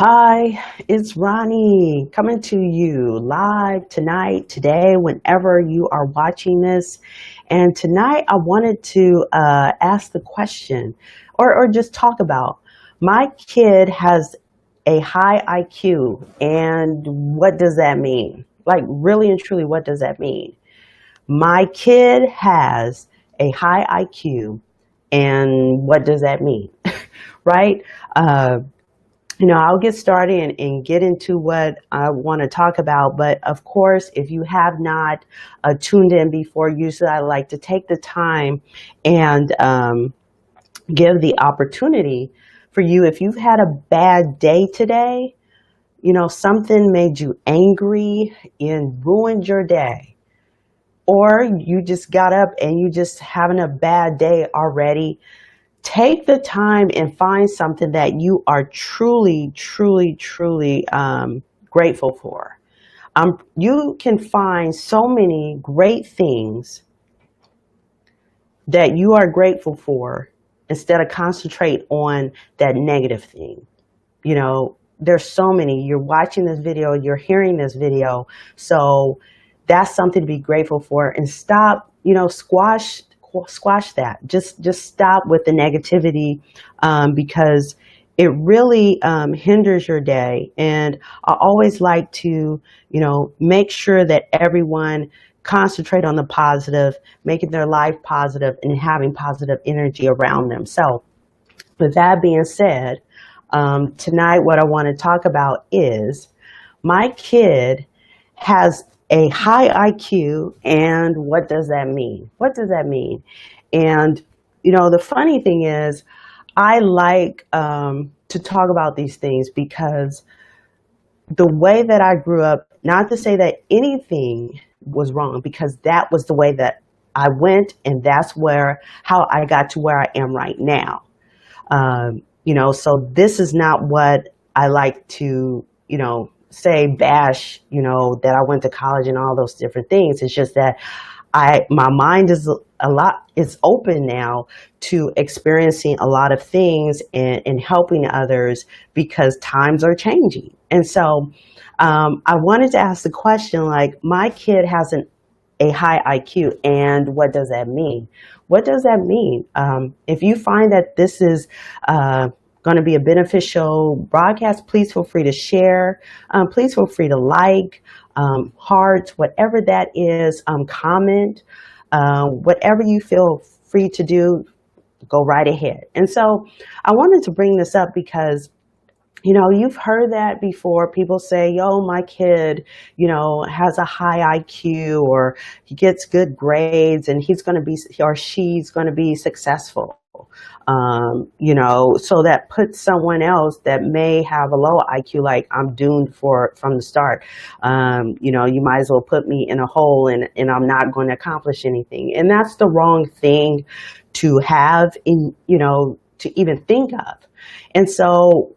Hi, it's Ronnie coming to you live tonight, today, whenever you are watching this. And tonight I wanted to ask the question or just talk about my kid has a high IQ, and what does that mean? Like, really and truly, what does that mean? My kid has a high IQ, and what does that mean? Right? Uh, I'll get started and get into what I want to talk about. But of course, if you have not tuned in before, usually I like to take the time and give the opportunity for you. If you've had a bad day today, something made you angry and ruined your day, or you just got up and you just having a bad day already, take the time and find something that you are truly, truly, truly grateful for. You can find so many great things that you are grateful for instead of concentrate on that negative thing. There's so many. You're watching this video, you're hearing this video, so that's something to be grateful for. And stop, squash that. Just stop with the negativity, because it really hinders your day. And I always like to, make sure that everyone concentrate on the positive, making their life positive and having positive energy around them. So with that being said, tonight what I want to talk about is my kid has a high IQ, and what does that mean? What does that mean? And the funny thing is, I like to talk about these things because the way that I grew up, not to say that anything was wrong, because that was the way that I went, and that's how I got to where I am right now. So this is not what I like to, say bash, that I went to college and all those different things. It's just that my mind is open now to experiencing a lot of things and helping others because times are changing. And so I wanted to ask the question, like, my kid has a high IQ, and what does that mean? What does that mean? If you find that this is going to be a beneficial broadcast, please feel free to share. Please feel free to like, heart, whatever that is, comment, whatever you feel free to do, go right ahead. And so I wanted to bring this up because you've heard that before. People say, yo, my kid, has a high IQ, or he gets good grades and he's going to be, or she's going to be successful. So that puts someone else that may have a low IQ, like, I'm doomed from the start. You might as well put me in a hole, and I'm not going to accomplish anything. And that's the wrong thing to have to even think of. And so,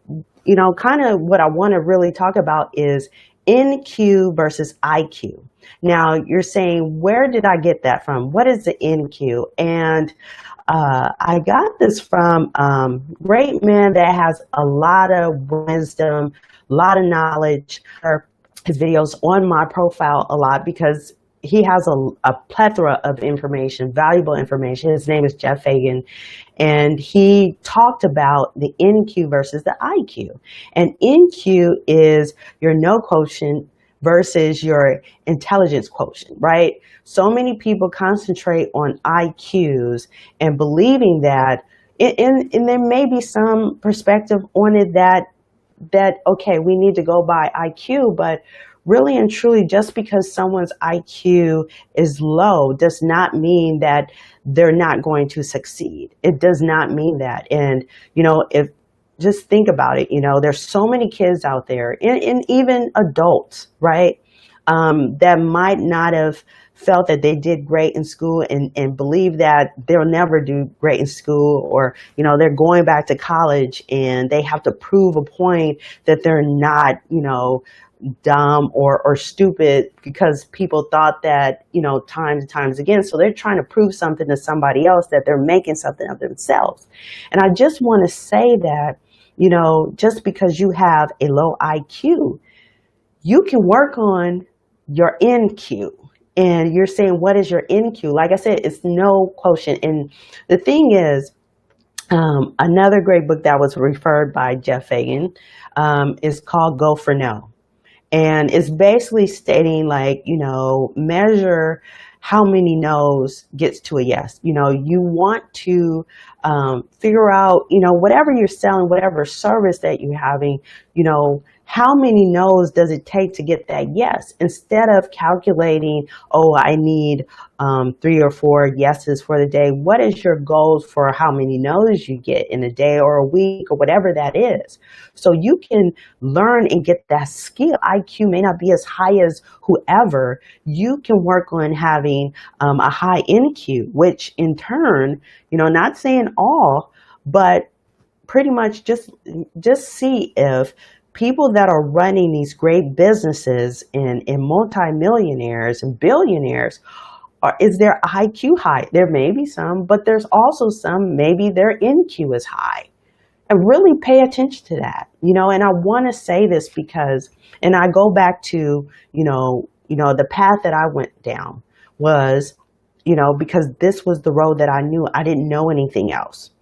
kind of what I want to really talk about is NQ versus IQ. Now, you're saying, where did I get that from? What is the NQ? And I got this from great man that has a lot of wisdom, a lot of knowledge. His videos on my profile a lot because he has a plethora of information, valuable information. His name is Jeff Fagan, and he talked about the NQ versus the IQ. And NQ is your know quotient versus your intelligence quotient, right? So many people concentrate on IQs and believing that, and there may be some perspective on it that okay, we need to go by IQ, but really and truly, just because someone's IQ is low does not mean that they're not going to succeed. It does not mean that. And, if just think about it, there's so many kids out there, and even adults, right, that might not have felt that they did great in school and believe that they'll never do great in school, or, they're going back to college and they have to prove a point that they're not, dumb or stupid because people thought that, times and times again. So they're trying to prove something to somebody else that they're making something of themselves. And I just want to say that just because you have a low IQ, you can work on your NQ. And you're saying, what is your NQ? Like I said, it's no quotient. And the thing is, another great book that was referred by Jeff Fagan is called Go for No. And it's basically stating like, measure how many no's gets to a yes. You want to figure out, whatever you're selling, whatever service that you're having, how many no's does it take to get that yes? Instead of calculating, oh, I need 3 or 4 yeses for the day. What is your goals for how many no's you get in a day or a week or whatever that is? So you can learn and get that skill. IQ may not be as high as whoever. You can work on having a high NQ, which in turn, not saying all, but pretty much just see if people that are running these great businesses and multimillionaires and billionaires, is their IQ high? There may be some, but there's also some, maybe their NQ is high. And really pay attention to that, and I want to say this because, and I go back to, the path that I went down was, because this was the road that I knew. I didn't know anything else.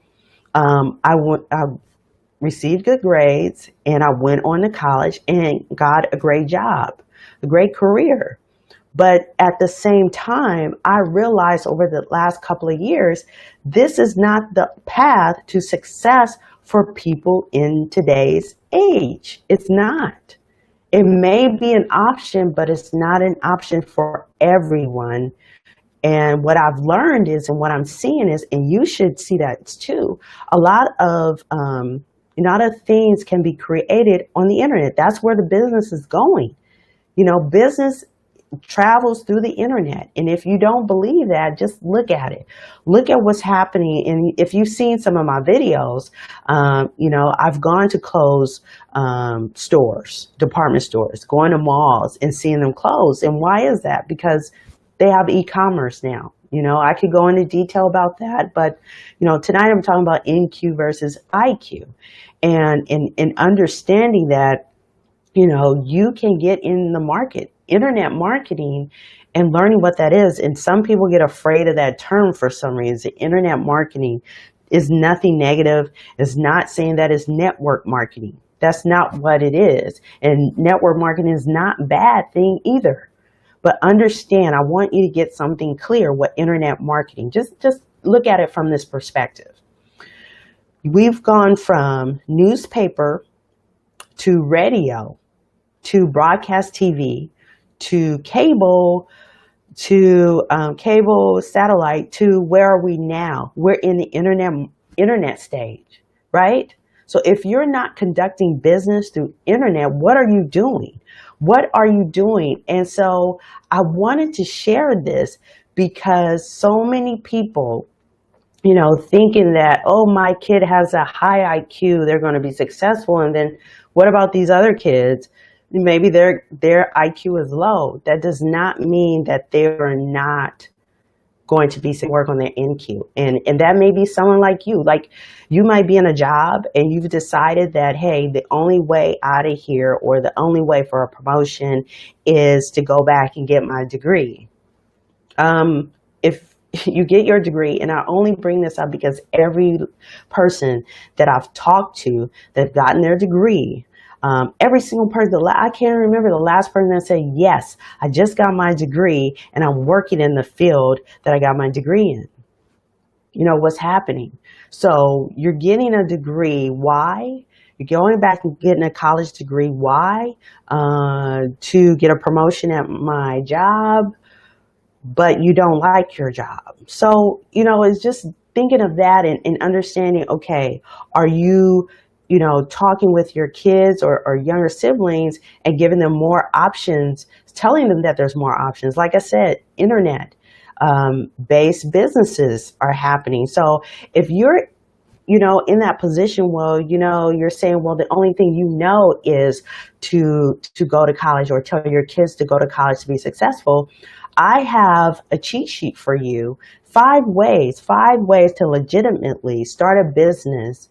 I received good grades and I went on to college and got a great job, a great career. But at the same time, I realized over the last couple of years, this is not the path to success for people in today's age. It's not. It may be an option, but it's not an option for everyone. And what I've learned is, and what I'm seeing is, and you should see that too, a lot of things can be created on the internet. That's where the business is going. Business travels through the internet. And if you don't believe that, just look at it. Look at what's happening. And if you've seen some of my videos, I've gone to close stores, department stores, going to malls and seeing them close. And why is that? Because they have e-commerce now. I could go into detail about that, but, tonight I'm talking about NQ versus IQ and in understanding that, you can get in the market, internet marketing, and learning what that is. And some people get afraid of that term for some reason. Internet marketing is nothing negative. It's not saying that it's network marketing. That's not what it is. And network marketing is not a bad thing either. But understand, I want you to get something clear what internet marketing, just look at it from this perspective. We've gone from newspaper to radio to broadcast TV to cable satellite to where are we now? We're in the internet stage, right? So if you're not conducting business through internet, what are you doing? What are you doing? And so I wanted to share this because so many people, thinking that, oh, my kid has a high IQ, they're going to be successful. And then what about these other kids? Maybe their IQ is low. That does not mean that they are not going to be work on their NQ. And that may be someone like you. Like you might be in a job and you've decided that, hey, the only way out of here or the only way for a promotion is to go back and get my degree. If you get your degree, and I only bring this up because every person that I've talked to that's gotten their degree, every single person, I can't remember the last person that said, yes, I just got my degree and I'm working in the field that I got my degree in. What's happening. So you're getting a degree. Why? You're going back and getting a college degree. Why? To get a promotion at my job, but you don't like your job. So, it's just thinking of that and understanding, okay, are you talking with your kids or younger siblings and giving them more options, telling them that there's more options. Like I said, internet based businesses are happening. So if you're, in that position, well, you're saying, well, the only thing is to go to college or tell your kids to go to college to be successful. I have a cheat sheet for you. 5 ways to legitimately start a business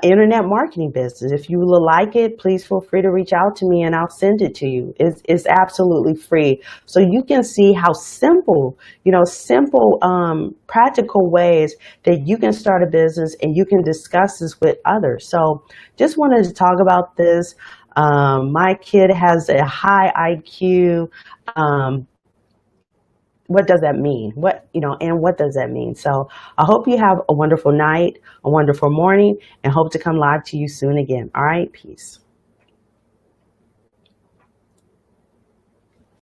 internet marketing business. If you will like it, please feel free to reach out to me and I'll send it to you. It's absolutely free. So you can see how simple, simple, practical ways that you can start a business and you can discuss this with others. So just wanted to talk about this. My kid has a high IQ. Um, what does that mean? And what does that mean? So I hope you have a wonderful night, a wonderful morning, and hope to come live to you soon again. All right, peace.